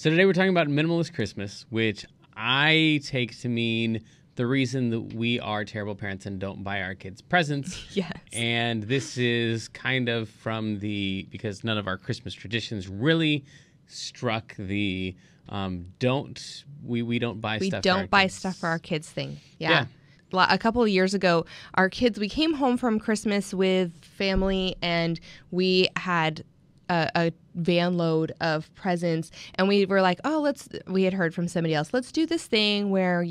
So today we're talking about minimalist Christmas, which I take to mean the reason that we are terrible parents and don't buy our kids presents. Yes. And this is kind of from because none of our Christmas traditions really struck the we don't buy We stuff don't buy kids. stuff for our kids thing. Yeah. A couple of years ago, we came home from Christmas with family, and we had a van load of presents, and we were like, we had heard from somebody else, let's do this thing where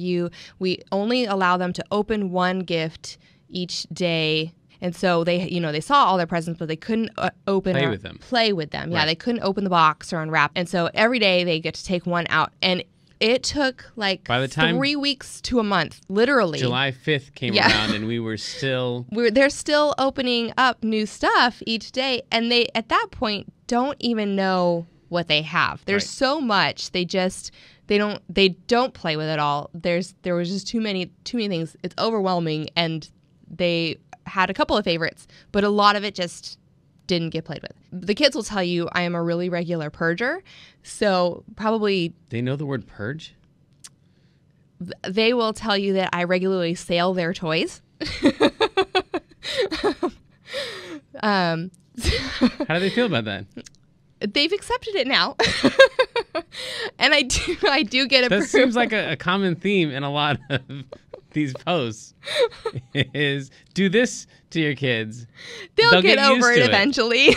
we only allow them to open one gift each day. And so they saw all their presents, but they couldn't play with them. Yeah, Right. they couldn't open the box or unwrap. And so every day they get to take one out. And it took by the time 3 weeks to a month, literally. July 5th came around, and we were still... They're still opening up new stuff each day, and they, at that point, don't even know what they have. There's so much. They don't play with it all. There was just too many things. It's overwhelming, and they had a couple of favorites, but a lot of it just didn't get played with. The kids will tell you I am a really regular purger, so probably... They know the word purge? They will tell you that I regularly sell their toys. How do they feel about that? They've accepted it now. And I do get That seems like a common theme in a lot of these posts is do this to your kids. They'll get over it used to eventually.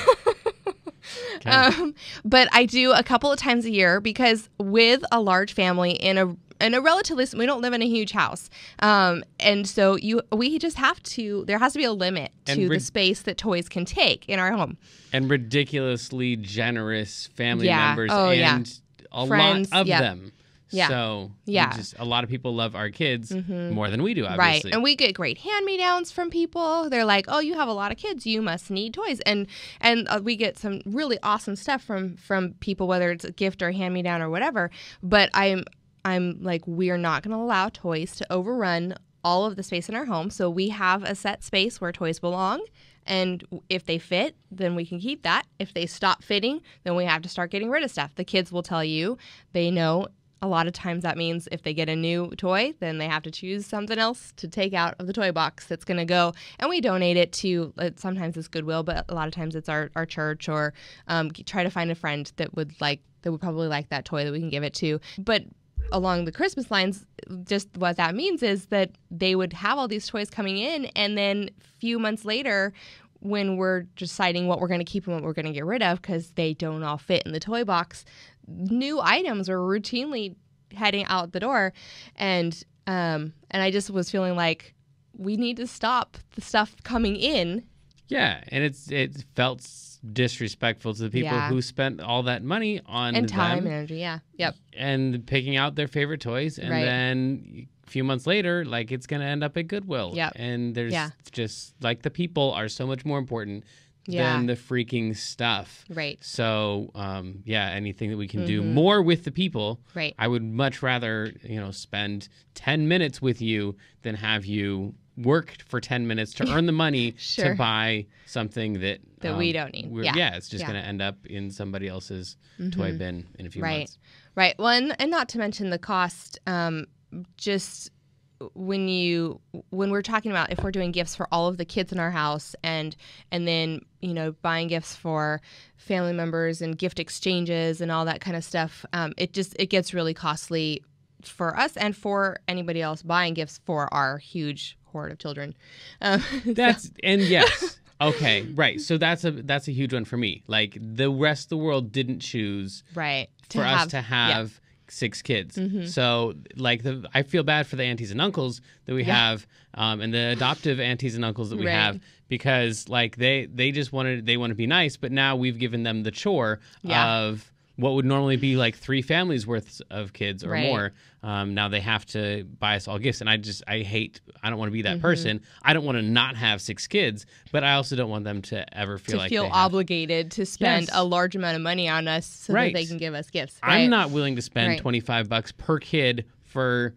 Okay. But I do a couple of times a year, because with a large family in a relatively, we don't live in a huge house. And so we just have to, there has to be a limit to the space that toys can take in our home. And ridiculously generous family members and a friends, lot of them. Yeah. So a lot of people love our kids more than we do, obviously. Right. And we get great hand-me-downs from people. They're like, oh, you have a lot of kids. You must need toys. And we get some really awesome stuff from people, whether it's a gift or a hand-me-down or whatever. But I'm like, we're not going to allow toys to overrun all of the space in our home. So we have a set space where toys belong. And if they fit, then we can keep that. If they stop fitting, then we have to start getting rid of stuff. The kids will tell you, they know a lot of times that means if they get a new toy, then they have to choose something else to take out of the toy box that's going to go. And we donate it to, sometimes it's Goodwill, but a lot of times it's our church, or try to find a friend that would probably like that toy that we can give it to. But along the Christmas lines, just what that means is that they would have all these toys coming in, and then a few months later, when we're deciding what we're going to keep and what we're going to get rid of because they don't all fit in the toy box, new items are routinely heading out the door. And I just was feeling like we need to stop the stuff coming in. Yeah, and it felt disrespectful to the people who spent all that money on and time them, and energy. Yeah, yep. And picking out their favorite toys, and then a few months later, it's going to end up at Goodwill. Yep. And there's just the people are so much more important than the freaking stuff. Right. So, anything that we can do more with the people. Right. I would much rather, spend 10 minutes with you than have you work for 10 minutes to earn the money to buy something that we don't need. It's just going to end up in somebody else's toy bin in a few months. Right. Well, and not to mention the cost, just when we're talking about if we're doing gifts for all of the kids in our house and then buying gifts for family members and gift exchanges and all that kind of stuff, it gets really costly for us and for anybody else buying gifts for our huge horde of children. Yes. Okay, right. So that's a huge one for me. Like, the rest of the world didn't choose for us to have 6 kids. So I feel bad for the aunties and uncles that we have, and the adoptive aunties and uncles that we have, because they just want to be nice, but now we've given them the chore of what would normally be 3 families worth of kids or more. Now they have to buy us all gifts, and I don't want to be that person. I don't want to not have 6 kids, but I also don't want them to ever feel obligated to spend a large amount of money on us so that they can give us gifts. Right? I'm not willing to spend $25 per kid for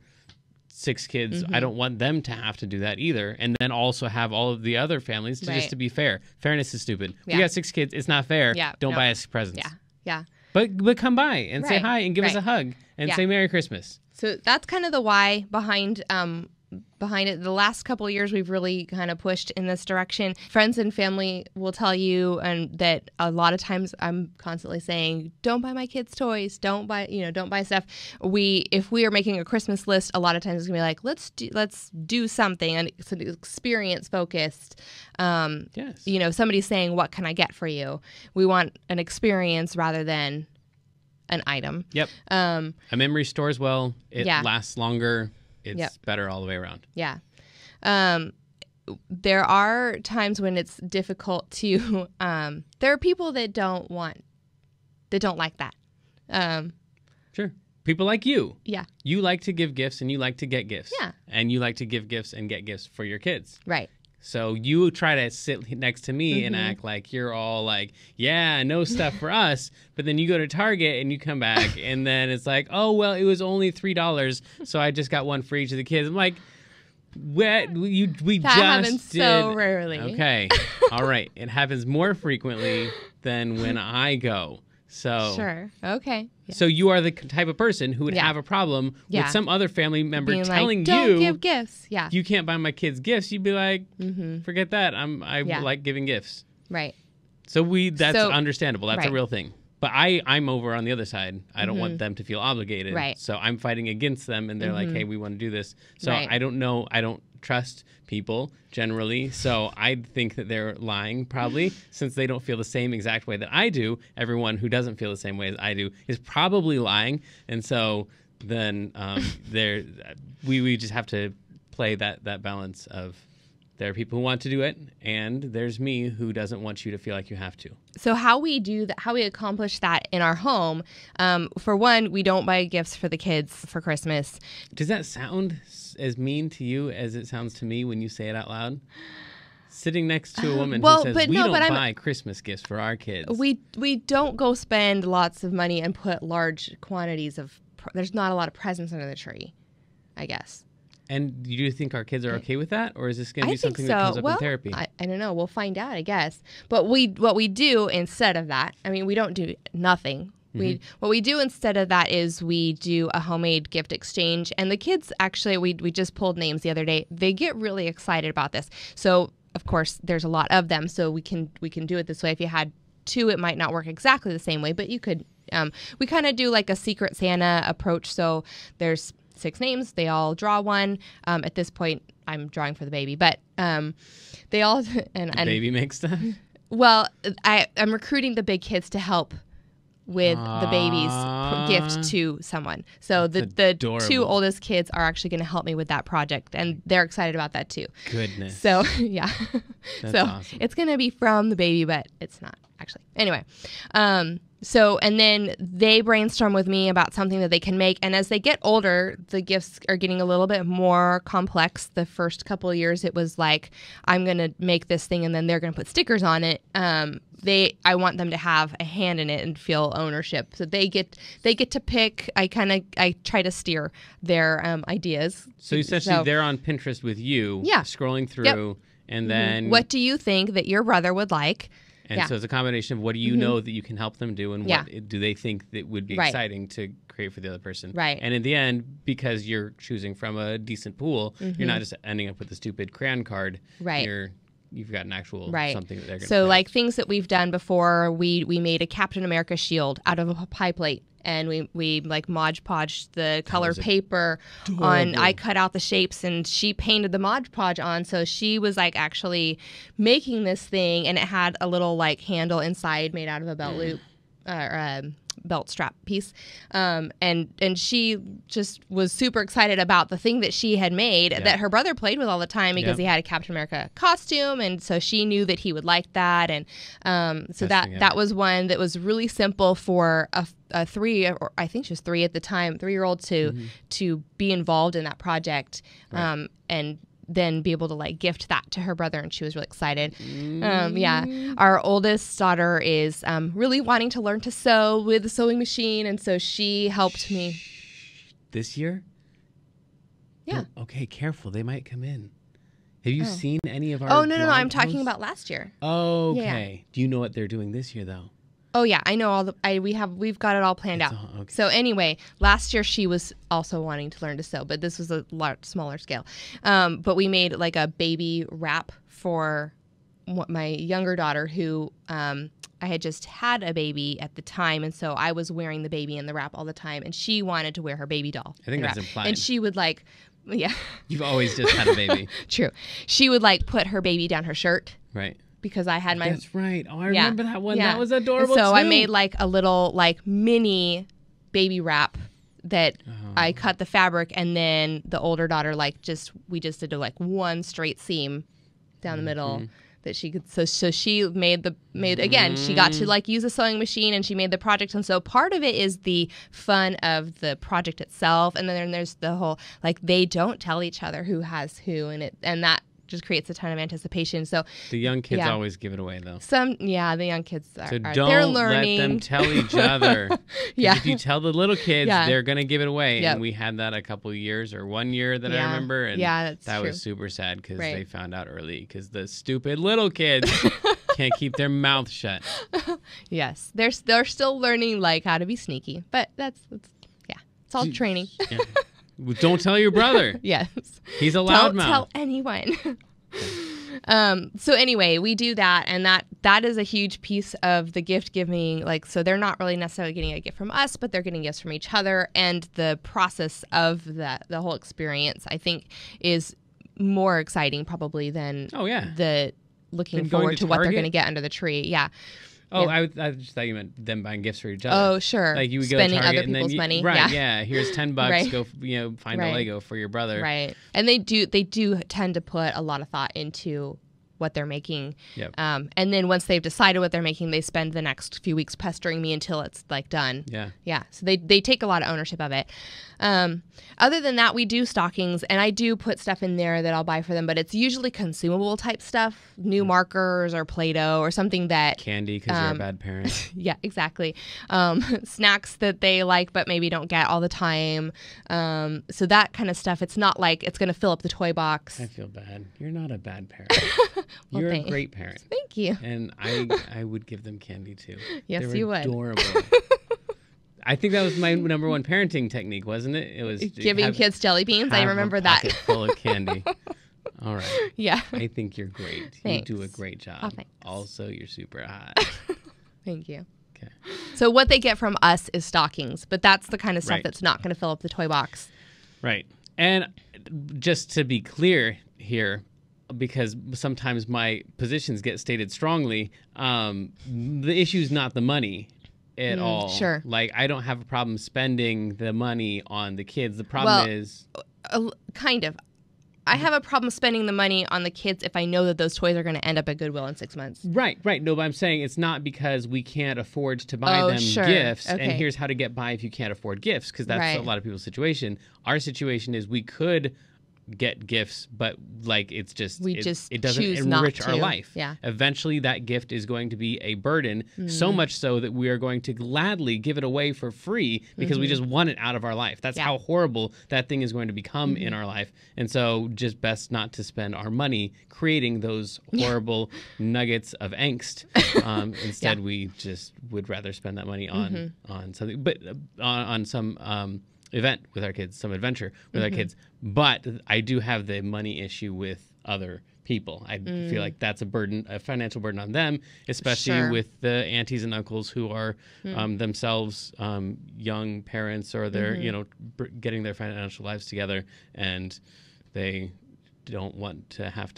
6 kids. I don't want them to have to do that either, and then also have all of the other families just to be fair. Fairness is stupid. We got 6 kids. It's not fair. Don't buy us presents. Yeah. But come by and say hi and give us a hug and say Merry Christmas. So that's kind of the why behind it. The last couple of years, we've really kind of pushed in this direction. Friends and family will tell you, and that a lot of times I'm constantly saying, "Don't buy my kids toys. Don't buy stuff." If we are making a Christmas list, a lot of times it's gonna be like, let's do something, and it's an experience focused. Yes. Somebody's saying, "What can I get for you?" We want an experience rather than an item. Yep. A memory stores well. It lasts longer. It's better all the way around. Yeah. There are times when it's difficult to, there are people that don't like that. Sure. People like you. Yeah. You like to give gifts and you like to get gifts. Yeah. And you like to give gifts and get gifts for your kids. Right. So you try to sit next to me and act like you're all like, yeah, no stuff for us. But then you go to Target and you come back and then it's like, oh, well, it was only $3. So I just got one for each of the kids. I'm like, that happens so rarely. Okay. All right. It happens more frequently than when I go. So sure. Okay. Yeah. So you are the type of person who would have a problem with some other family member being telling like, you, "Don't give gifts." Yeah. You can't buy my kids gifts. You'd be like, forget that. I like giving gifts. Right. So that's understandable. That's a real thing. But I'm over on the other side. I don't want them to feel obligated. Right. So I'm fighting against them, and they're like, hey, we want to do this. So I don't know. I don't trust people generally. So I think that they're lying probably since they don't feel the same exact way that I do. Everyone who doesn't feel the same way as I do is probably lying. And so then we just have to play that balance of there are people who want to do it, and there's me who doesn't want you to feel like you have to. So how we do that, how we accomplish that in our home, for one, we don't buy gifts for the kids for Christmas. Does that sound as mean to you as it sounds to me when you say it out loud? Sitting next to a woman who says, we don't buy Christmas gifts for our kids. We don't go spend lots of money and put large quantities of, there's not a lot of presents under the tree, I guess. And do you think our kids are okay with that? Or is this going to be something that comes up in therapy? I don't know. We'll find out, I guess. But what we do instead of that, I mean, we don't do nothing. What we do instead of that is we do a homemade gift exchange. And the kids, actually, we just pulled names the other day. They get really excited about this. So, of course, there's a lot of them. So we can do it this way. If you had two, it might not work exactly the same way. But you could, we kind of do like a Secret Santa approach. So there's 6 names. They all draw one. At this point, I'm drawing for the baby, but they all and baby makes stuff. Well, I'm recruiting the big kids to help with the baby's gift to someone. So the 2 oldest kids are actually going to help me with that project, and they're excited about that too. Goodness. So yeah, that's so awesome. It's going to be from the baby, but it's not actually. Anyway. So, and then they brainstorm with me about something that they can make. And as they get older, the gifts are getting a little bit more complex. The first couple of years, it was like, I'm going to make this thing and then they're going to put stickers on it. I want them to have a hand in it and feel ownership. So they get to pick. I try to steer their ideas. So essentially they're on Pinterest with you, scrolling through, and then what do you think that your brother would like? And so it's a combination of what do you know that you can help them do, and what do they think that would be exciting to create for the other person. Right. And in the end, because you're choosing from a decent pool, you're not just ending up with a stupid crayon card. Right. You've got an actual something that they're going to So like things that we've done before, we made a Captain America shield out of a pie plate. And we like Mod Podged the color paper on. I cut out the shapes and she painted the Mod Podge on. So she was like actually making this thing, and it had a little like handle inside made out of a belt loop or belt strap piece. And she just was super excited about the thing that she had made that her brother played with all the time because he had a Captain America costume, and so she knew that he would like that. And so that was one that was really simple for a 3, or I think she was 3 at the time, 3-year-old to be involved in that project, and then be able to like gift that to her brother, and she was really excited. Our oldest daughter is really wanting to learn to sew with a sewing machine, and so she helped me. This year? Yeah. Oh, okay, careful. They might come in. Have you seen any of our Oh, no, I'm talking about last year. Okay. Do you know what they're doing this year, though? Oh yeah, I know all the. We've got it all planned out. Okay. So anyway, last year she was also wanting to learn to sew, but this was a lot smaller scale. But we made like a baby wrap for my younger daughter, who I had just had a baby at the time, and so I was wearing the baby in the wrap all the time, and she wanted to wear her baby doll. I think that's implied. And she would like, yeah. You've always just had a baby. True. She would like put her baby down her shirt. Right. Because I had my... That's right. Oh, I remember that one. Yeah. That was adorable, so too. I made like a little like mini baby wrap that I cut the fabric, and then the older daughter we just did like one straight seam down the middle that she could... So she made again, she got to like use a sewing machine, and she made the project. And so part of it is the fun of the project itself. And then there's the whole, like, they don't tell each other who has who, and that just creates a ton of anticipation. So the young kids always give it away, though. The young kids are. So they're don't learning. let them tell each other. If you tell the little kids, they're gonna give it away. Yep. And we had that a couple of years, or 1 year that I remember, and that's that true. Was super sad because they found out early because the stupid little kids can't keep their mouth shut. Yes, they're still learning like how to be sneaky, but that's it's all training. Yeah. Don't tell your brother. Yes. He's a loudmouth. Don't tell anyone. So anyway, we do that, and that is a huge piece of the gift giving. Like, so they're not really necessarily getting a gift from us, but they're getting gifts from each other. And the process of the whole experience, I think, is more exciting probably than the looking forward to what they're going to get under the tree. Yeah. Oh, I just thought you meant them buying gifts for each other. Oh, sure. Like you would spending go to Target other people's money. Right, yeah. Here's $10. Right. Go, find a Lego for your brother. Right. And they do tend to put a lot of thought into what they're making. Yep. And then once they've decided what they're making, they spend the next few weeks pestering me until it's like done. Yeah. Yeah. So they take a lot of ownership of it. Other than that, we do stockings, and I do put stuff in there that I'll buy for them, but it's usually consumable type stuff, new markers or Play-Doh or something that... Candy because you're a bad parent. Yeah, exactly. Snacks that they like but maybe don't get all the time. So that kind of stuff, it's not like it's going to fill up the toy box. I feel bad. You're not a bad parent. Well, you're a great parent. Thank you. And I would give them candy too. Yes, you would. Adorable. I think that was my number one parenting technique, wasn't it? It was giving kids jelly beans. I remember that. Full of candy. All right. Yeah. I think you're great. Thanks. You do a great job. Oh, thanks. Also, you're super hot. Thank you. Okay. So what they get from us is stockings, but that's the kind of stuff that's not going to fill up the toy box. Right. And just to be clear here, because sometimes my positions get stated strongly, the issue is not the money at all. Sure. Like, I don't have a problem spending the money on the kids. The problem is... kind of. I have a problem spending the money on the kids if I know that those toys are going to end up at Goodwill in 6 months. Right. No, but I'm saying it's not because we can't afford to buy them gifts. Okay. And here's how to get by if you can't afford gifts, because that's a lot of people's situation. Our situation is we could get gifts, but like it doesn't enrich our life. Yeah. Eventually that gift is going to be a burden, so much so that we are going to gladly give it away for free because we just want it out of our life. That's how horrible that thing is going to become in our life. And so just best not to spend our money creating those horrible nuggets of angst. Instead we just would rather spend that money on something, but on some event with our kids, some adventure with our kids. But I do have the money issue with other people. I feel like that's a financial burden on them, especially with the aunties and uncles who are themselves young parents, or they're getting their financial lives together, and they don't want to have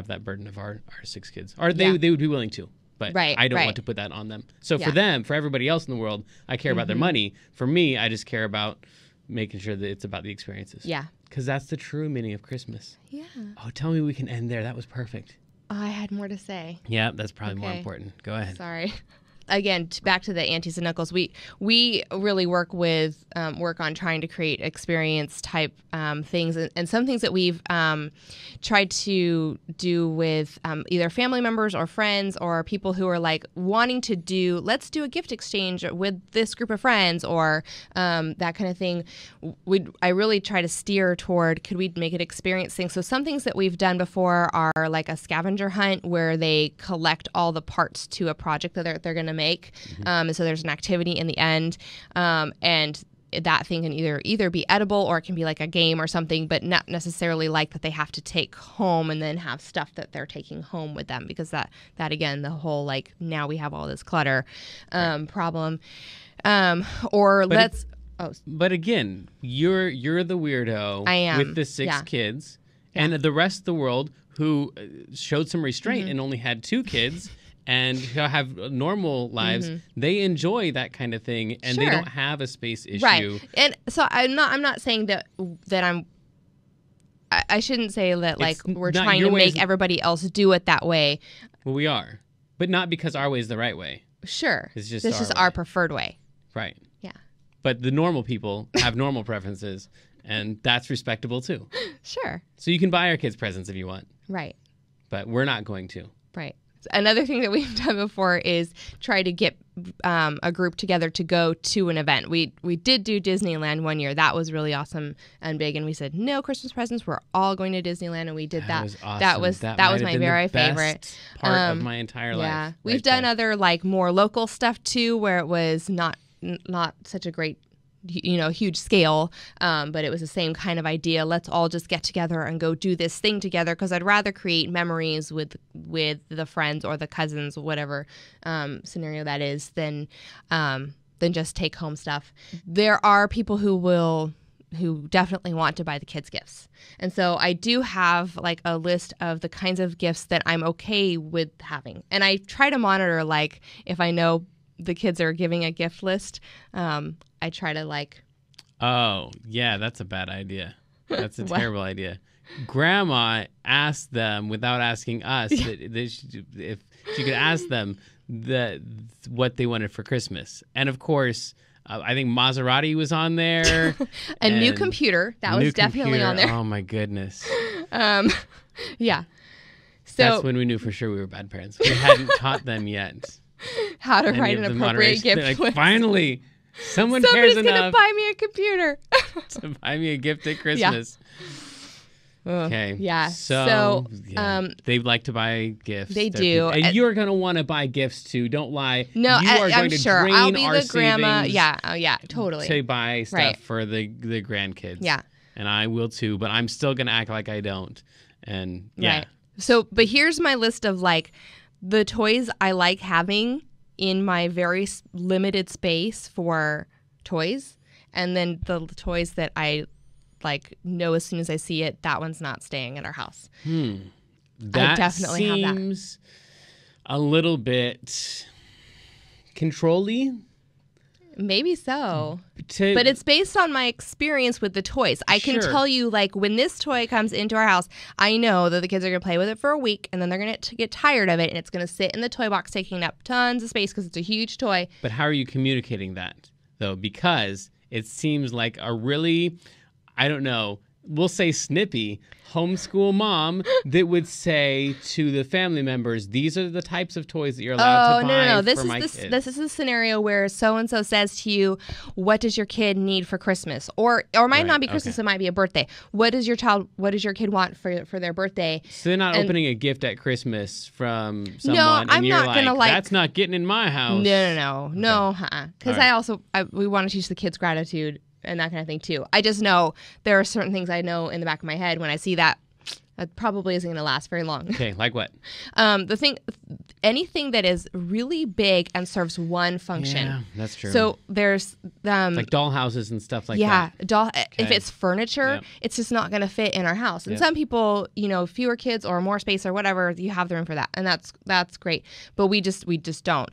that burden of our 6 kids. Or they would be willing to. But I don't want to put that on them. So for them, for everybody else in the world, I care about their money. For me, I just care about making sure that it's about the experiences. Yeah. Because that's the true meaning of Christmas. Yeah. Oh, tell me we can end there. That was perfect. Oh, I had more to say. Yeah, that's probably more important. Go ahead. Sorry. Again, back to the aunties and uncles. We really work on trying to create experience type things, and some things that we've tried to do with either family members or friends or people who are like wanting to let's do a gift exchange with this group of friends, or that kind of thing. I really try to steer toward, could we make it experience things? So some things that we've done before are like a scavenger hunt where they collect all the parts to a project that they're going to make. And so there's an activity in the end, and that thing can either be edible or it can be like a game or something, but not necessarily like that they have to take home and then have stuff that they're taking home with them, because that again, the whole like now we have all this clutter problem. But again, you're the weirdo. I am. With the 6 kids, and the rest of the world who showed some restraint and only had 2 kids. And who have normal lives, they enjoy that kind of thing, and they don't have a space issue. Right. And so I'm not saying that I shouldn't say that like we're trying to make everybody else do it that way. Well, we are, but not because our way is the right way. Sure. It's just this is our preferred way. Right. Yeah. But the normal people have normal preferences, and that's respectable too. Sure. So you can buy our kids presents if you want. Right. But we're not going to. Right. Another thing that we've done before is try to get a group together to go to an event. We did do Disneyland one year. That was really awesome and big. And we said, no Christmas presents. We're all going to Disneyland. And we did that. Was awesome. That was my very favorite part of my entire life. Yeah. We've done other like more local stuff too, where it was not such a great huge scale, but it was the same kind of idea. Let's all just get together and go do this thing together, because I'd rather create memories with the friends or the cousins, whatever scenario that is, than just take home stuff. There are people who definitely want to buy the kids gifts, and so I do have like a list of the kinds of gifts that I'm okay with having, and I try to monitor, like if I know the kids are giving a gift list, I try to like... Oh, yeah, that's a bad idea. That's a terrible idea. Grandma asked them without asking us if she could ask them what they wanted for Christmas. And of course, I think Maserati was on there. and new computer. That was definitely on there. Oh, my goodness. Yeah. So that's when we knew for sure we were bad parents. We hadn't taught them yet how to write an appropriate gift list. Finally, someone cares enough. Somebody's going to buy me a computer. to buy me a gift at Christmas. Yeah. Okay. Yeah. So they like to buy gifts. They do. And you're going to want to buy gifts too. Don't lie. No, you are I'm going sure. to drain I'll be our the grandma. savings Yeah. Oh, yeah. Totally. To buy stuff for the grandkids. Yeah. And I will too, but I'm still going to act like I don't. And yeah. Right. So, but here's my list of like the toys I like having in my very limited space for toys, and then the toys that I like know as soon as I see it, that one's not staying at our house. That I definitely have that. Seems a little bit control-y. Maybe so. But it's based on my experience with the toys. I can tell you, like, when this toy comes into our house, I know that the kids are going to play with it for a week, and then they're going to get tired of it, and it's going to sit in the toy box taking up tons of space because it's a huge toy. But how are you communicating that, though? Because it seems like a really, I don't know, we'll say snippy homeschool mom that would say to the family members, these are the types of toys that you're allowed to buy for my kids. This is a scenario where so-and-so says to you, what does your kid need for Christmas? Or it might not be Christmas, it might be a birthday. What does your kid want for their birthday? So they're not opening a gift at Christmas from someone, no, I'm you're not gonna like, that's not getting in my house. No. Because we want to teach the kids gratitude and that kind of thing too. I just know there are certain things I know in the back of my head when I see that probably isn't going to last very long. Okay, like what? Anything that is really big and serves one function. Yeah, that's true. So there's like doll houses and stuff like that. Yeah, if it's furniture, it's just not going to fit in our house. And some people, fewer kids or more space or whatever, you have the room for that, and that's great. But we just don't.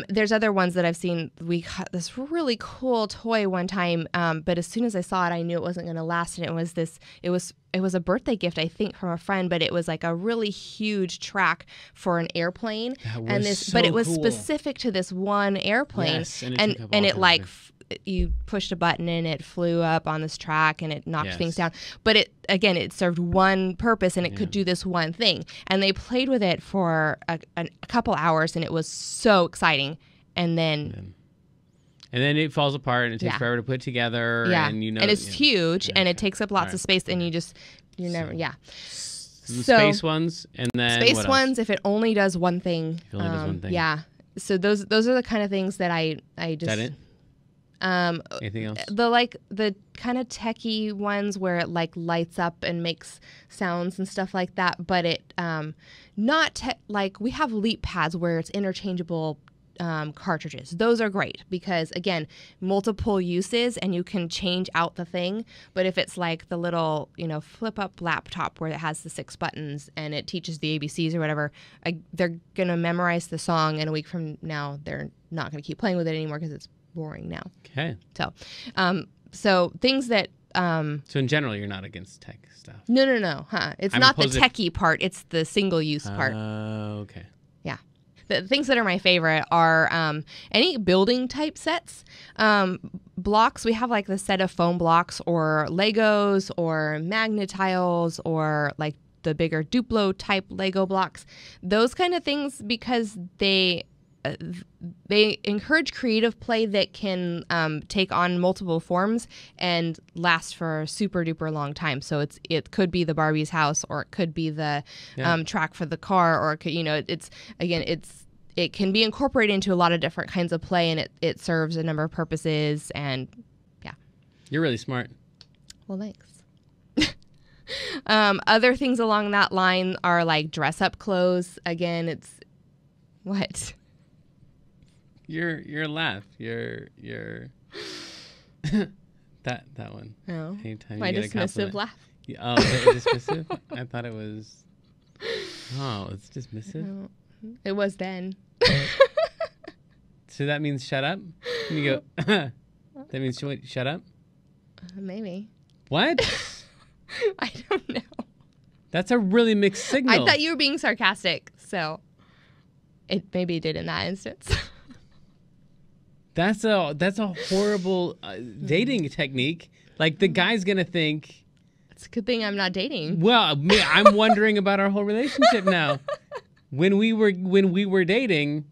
There's other ones that I've seen. We got this really cool toy one time, but as soon as I saw it, I knew it wasn't going to last. And it was a birthday gift, I think, from a friend, but it was like a really huge track for an airplane. But it was specific to this one airplane. Yes, and it like you pushed a button and it flew up on this track and it knocked things down. But it served one purpose and it could do this one thing. And they played with it for a couple hours and it was so exciting. And then it falls apart and it takes forever to put together. Yeah. And and it's huge and it takes up lots of space and The space ones, and then space ones. If it only does one thing, one thing. yeah. So those are the kind of things that I just. Is that it? Anything else? The kind of techie ones where it like lights up and makes sounds and stuff like that, but it like we have leap pads where it's interchangeable cartridges. Those are great because again, multiple uses and you can change out the thing. But if it's like the little flip up laptop where it has the 6 buttons and it teaches the ABCs or whatever, they're gonna memorize the song, and a week from now they're not gonna keep playing with it anymore because it's boring now. Okay. So things that. So in general, you're not against tech stuff. No. It's not the techie part. It's the single use part. Okay. Yeah. The things that are my favorite are any building type sets. Blocks. We have like the set of foam blocks or Legos or Magnetiles or like the bigger Duplo type Lego blocks. Those kind of things because they encourage creative play that can take on multiple forms and last for a super duper long time. So it could be the Barbie's house, or it could be the track for the car, or it could, it can be incorporated into a lot of different kinds of play, and it serves a number of purposes. And yeah, you're really smart. Well, thanks. Other things along that line are like dress up clothes. Again, it's what. Your laugh. Your that one. Oh. Anytime my you get dismissive laugh. Oh, dismissive? I thought it was. Oh, it's dismissive. No, it was then. So that means shut up. And you go. That means shut up. Maybe. What? I don't know. That's a really mixed signal. I thought you were being sarcastic, so it maybe did in that instance. That's a horrible dating technique. Like the guy's gonna think. It's a good thing I'm not dating. Well, I'm wondering about our whole relationship now. When we were dating,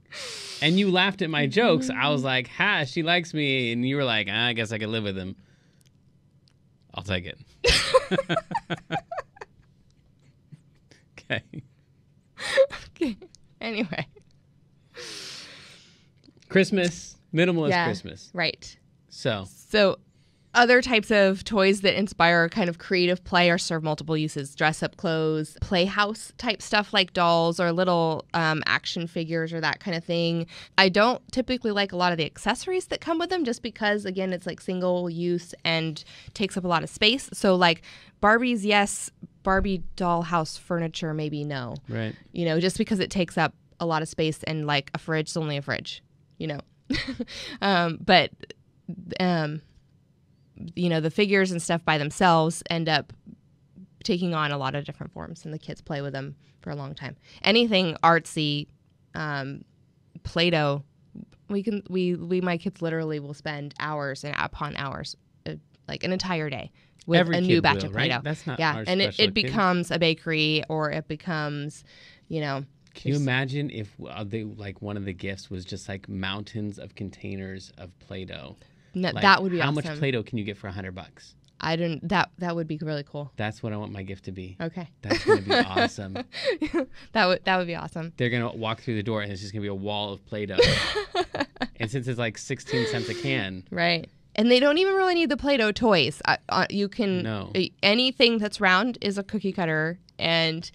and you laughed at my jokes, I was like, "Ha, she likes me," and you were like, "I guess I could live with him." I'll take it. Okay. Okay. Anyway. Christmas. Minimalist Christmas. Right. So other types of toys that inspire kind of creative play or serve multiple uses. Dress up clothes, playhouse type stuff like dolls or little action figures or that kind of thing. I don't typically like a lot of the accessories that come with them just because, again, it's like single use and takes up a lot of space. So like Barbies, yes. Barbie dollhouse furniture, maybe no. Right. Just because it takes up a lot of space and like a fridge is only a fridge, but the figures and stuff by themselves end up taking on a lot of different forms, and the kids play with them for a long time. Anything artsy, Play-Doh, my kids literally will spend hours and upon hours, like an entire day with every a new batch of Play-Doh. Right? That's not and it becomes a bakery, or it becomes, Can you imagine if one of the gifts was just like mountains of containers of Play-Doh? No, that would be how awesome. How much Play-Doh can you get for $100? I don't. That would be really cool. That's what I want my gift to be. Okay. That's gonna be awesome. That would be awesome. They're gonna walk through the door and it's just gonna be a wall of Play-Doh. And since it's like 16 cents a can, right? And they don't even really need the Play-Doh toys. You can anything that's round is a cookie cutter, and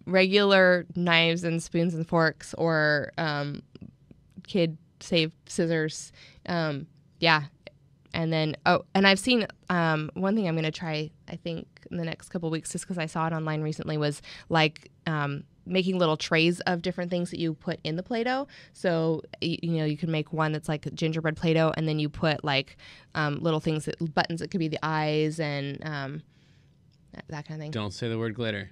regular knives and spoons and forks, or kid safe scissors. Yeah. And then, and I've seen one thing I'm going to try, I think, in the next couple of weeks, just because I saw it online recently, was like making little trays of different things that you put in the Play-Doh. So, you can make one that's like gingerbread Play-Doh, and then you put like little things, buttons that could be the eyes and that kind of thing. Don't say the word glitter.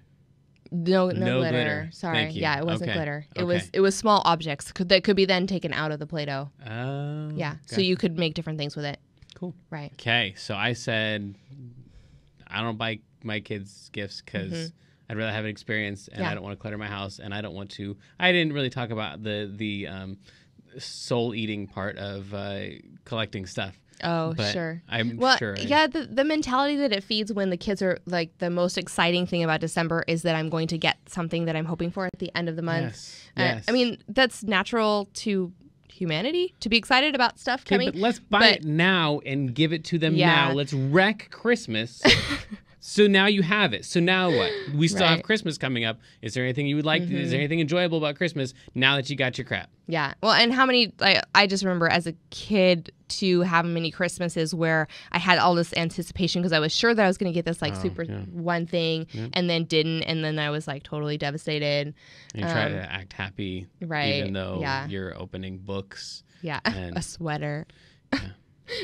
No glitter. Sorry. Yeah, it wasn't glitter. It was small objects that could be then taken out of the Play-Doh. Oh. Yeah. Gotcha. So you could make different things with it. Cool. Right. Okay. So I said I don't buy my kids gifts because I'd rather have an experience, and I don't want to clutter my house, and I don't want to. I didn't really talk about the soul eating part of collecting stuff. Oh, sure. I'm sure. Yeah, the mentality that it feeds when the kids are like, the most exciting thing about December is that I'm going to get something that I'm hoping for at the end of the month. Yes. I mean, that's natural to humanity to be excited about stuff coming. But let's buy it now and give it to them now. Let's wreck Christmas. So now you have it. So now what? We still have Christmas coming up. Is there anything you would like? Is there anything enjoyable about Christmas now that you got your crap? Yeah. Well, and how many, I just remember as a kid to have many Christmases where I had all this anticipation because I was sure that I was going to get this like one thing and then didn't. And then I was like totally devastated. And you try to act happy. Right. Even though you're opening books. Yeah. And, a sweater.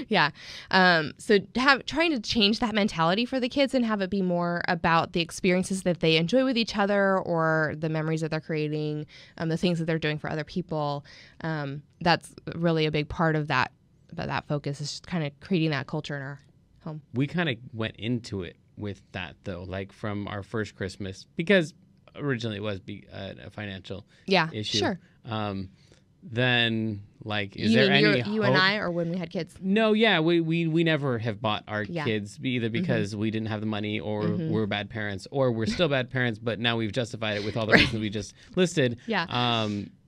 Yeah. So trying to change that mentality for the kids and have it be more about the experiences that they enjoy with each other or the memories that they're creating, the things that they're doing for other people. That's really a big part of that focus is just kind of creating that culture in our home. We kind of went into it with that though, like from our first Christmas, because originally it was a financial issue. Sure. Then, like, is there any hope? You and I, or when we had kids? No, yeah, we never have bought our kids either because we didn't have the money, or we're bad parents, or we're still bad parents, but now we've justified it with all the reasons we just listed. Yeah.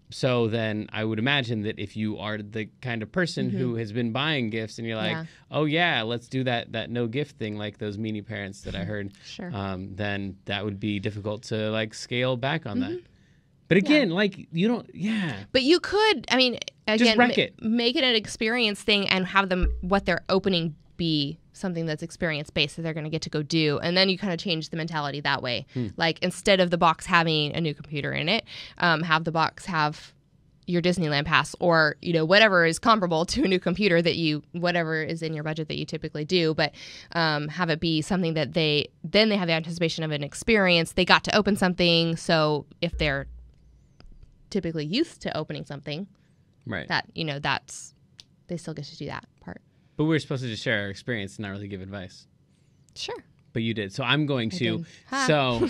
So then I would imagine that if you are the kind of person who has been buying gifts and you're like, oh yeah, let's do that no gift thing, like those meanie parents that I heard, then that would be difficult to like scale back on that. But again, like, you don't, But you could, I mean, again, just wreck it. Make it an experience thing and have them, what they're opening be something that's experience-based that they're going to get to go do. And then you kind of change the mentality that way. Like, instead of the box having a new computer in it, have the box have your Disneyland pass or, you know, whatever is comparable to a new computer that whatever is in your budget that you typically do, but have it be something that they have the anticipation of an experience. They got to open something, so if they're typically used to opening something, that, you know, they still get to do that part. But we're supposed to just share our experience and not really give advice. Sure. But you did. So I'm going to. So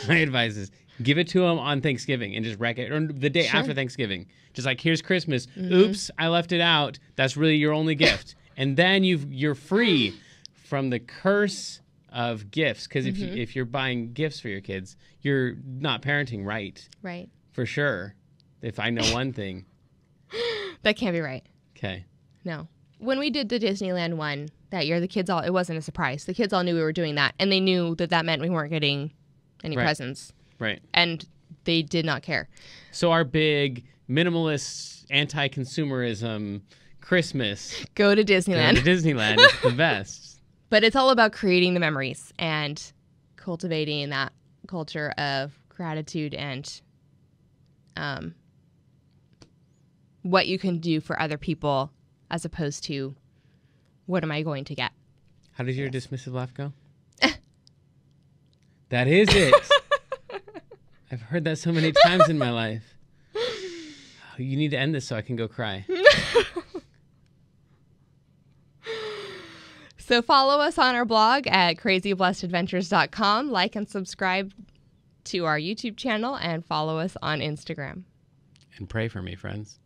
my advice is give it to them on Thanksgiving and just wreck it. Or the day after Thanksgiving. Just like, here's Christmas. Oops, I left it out. That's really your only gift. And then you're free from the curse of gifts. Because if you're buying gifts for your kids, you're not parenting right. Right. For sure. If I know one thing. That can't be right. Okay. No. When we did the Disneyland one that year, it wasn't a surprise. The kids all knew we were doing that, and they knew that meant we weren't getting any presents. Right. And they did not care. So our big minimalist, anti-consumerism Christmas. Go to Disneyland. Go to Disneyland. It's the best. But it's all about creating the memories and cultivating that culture of gratitude and what you can do for other people as opposed to what am I going to get. How does your dismissive laugh go? That is it. I've heard that so many times in my life. You need to end this so I can go cry. So follow us on our blog at crazyblessedadventures.com. Like and subscribe to our YouTube channel and follow us on Instagram. And pray for me, friends.